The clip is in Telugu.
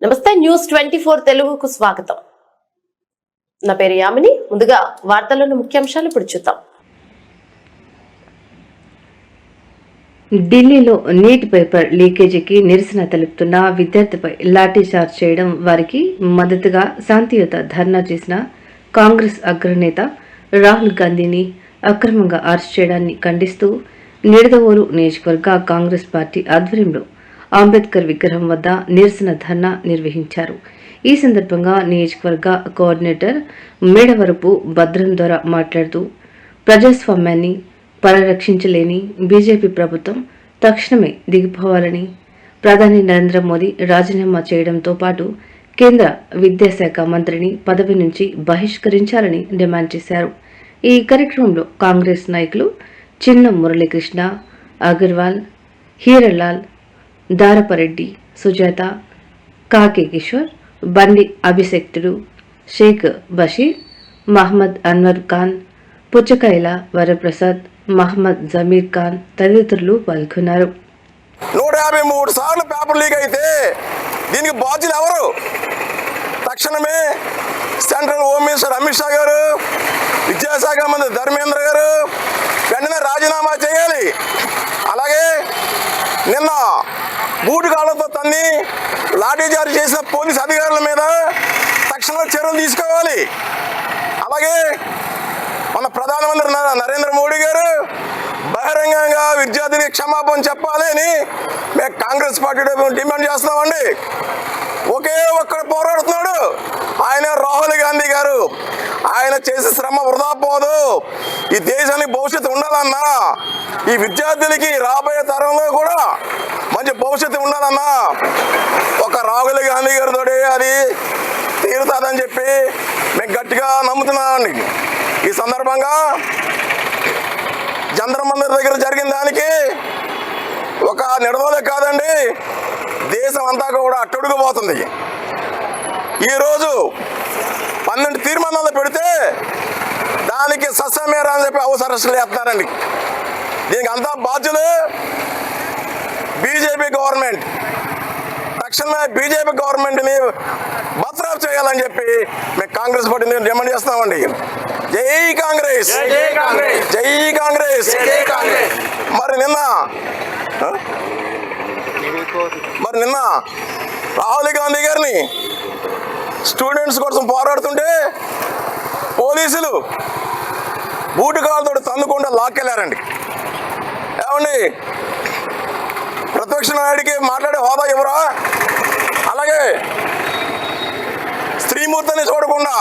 నమస్తే న్యూస్ 24 తెలుగుకు స్వాగతం. నా పేరు యామిని. ముందుగా వార్తల్లోని ముఖ్యాంశాలు ఇప్పుడు చూద్దాం. ఢిల్లీలో నీట్ పేపర్ లీకేజీకి నిరసన తెలుపుతున్న విద్యార్థిపై లాఠీచార్జ్ చేయడం, వారికి మద్దతుగా శాంతియుత ధర్నా చేసిన కాంగ్రెస్ అగ్రనేత రాహుల్ గాంధీని అక్రమంగా అరెస్ట్ చేయడాన్ని ఖండిస్తూ నిడదవోలు నియోజకవర్గ కాంగ్రెస్ పార్టీ ఆధ్వర్యంలో అంబేద్కర్ విగ్రహం వద్ద నిరసన ధర్నా నిర్వహించారు. ఈ సందర్భంగా నియోజకవర్గ కోఆర్డినేటర్ మేడవరపు భద్రం ద్వారా మాట్లాడుతూ, ప్రజాస్వామ్యాన్ని పరిరక్షించలేని బీజేపీ ప్రభుత్వం తక్షణమే దిగిపోవాలని, ప్రధాని నరేంద్ర మోదీ రాజీనామా చేయడంతో పాటు కేంద్ర విద్యాశాఖ మంత్రిని పదవి నుంచి బహిష్కరించాలని డిమాండ్ చేశారు. ఈ కార్యక్రమంలో కాంగ్రెస్ నాయకులు చిన్న మురళీకృష్ణ, అగర్వాల్, హీరలాల్, దారపరెడ్డి, సుజాత, కాకి కిషోర్, బండి అభిషక్తుడు, షేక్ బషీర్, మహమ్మద్ అన్వర్ ఖాన్, పుచ్చకాయల వరప్రసాద్, మహమ్మద్ జమీర్ ఖాన్ తదితరులు పాల్గొన్నారు. 153 సార్లు పేపర్ లీక్ అయితే దీనికి బాధ్యులు ఎవరు? తక్షణమే central home minister Amit Shah గారు, విద్యాశాఖ మంత్రి ధర్మేంద్ర గారు వెంటనే రాజీనామా చేయాలి. అలాగే నిన్న బూటు కాళ్ళతో తన్ని లాఠీచార్జ్ చేసిన పోలీస్ అధికారుల మీద తక్షణమే చర్యలు తీసుకోవాలి. అలాగే మన ప్రధానమంత్రి నరేంద్ర మోడీ గారు బహిరంగంగా విద్యార్థికి క్షమాపణ చెప్పాలి అని మేము కాంగ్రెస్ పార్టీ డిమాండ్ చేస్తున్నామండి. ఒకే ఒక్కడు పోరాడుతున్నాడు, ఆయన రాహుల్ గాంధీ గారు. ఆయన చేసే శ్రమ వృధా పోదు. ఈ దేశానికి భవిష్యత్తు ఉండాలన్నా, ఈ విద్యార్థులకి రాబోయే తరంలో కూడా మంచి భవిష్యత్తు ఉండాలన్నా ఒక రాహుల్ గాంధీ గారితో అది తీరుతుందని చెప్పి మేము గట్టిగా నమ్ముతున్నామండి. ఈ సందర్భంగా జంతర్ మంతర్ దగ్గర జరిగిన దానికి ఒక నిడదలే కాదండి, దేశం అంతా కూడా అట్టడుగుపోతుంది. ఈరోజు 12 తీర్మానాలు పెడితే దానికి సస్యమేరా అని చెప్పి అవసరస్తులు వేస్తున్నారండి. దీనికి అంతా బాధ్యులు బీజేపీ గవర్నమెంట్. తక్షణమే బీజేపీ గవర్నమెంట్ని బర్తరఫ్ చేయాలని చెప్పి మేము కాంగ్రెస్ పార్టీని డిమాండ్ చేస్తామండి. జై కాంగ్రెస్, జై కాంగ్రెస్. మరి నిన్న రాహుల్ గాంధీ గారిని స్టూడెంట్స్ కోసం పోరాడుతుంటే పోలీసులు బూటుకాలతో తన్నుకుండా లాక్కెళ్ళారండి. ఏమండి, ప్రతిపక్ష నాయుడికి మాట్లాడే హోదా ఎవరా? అలాగే స్త్రీమూర్తిని చూడకుండా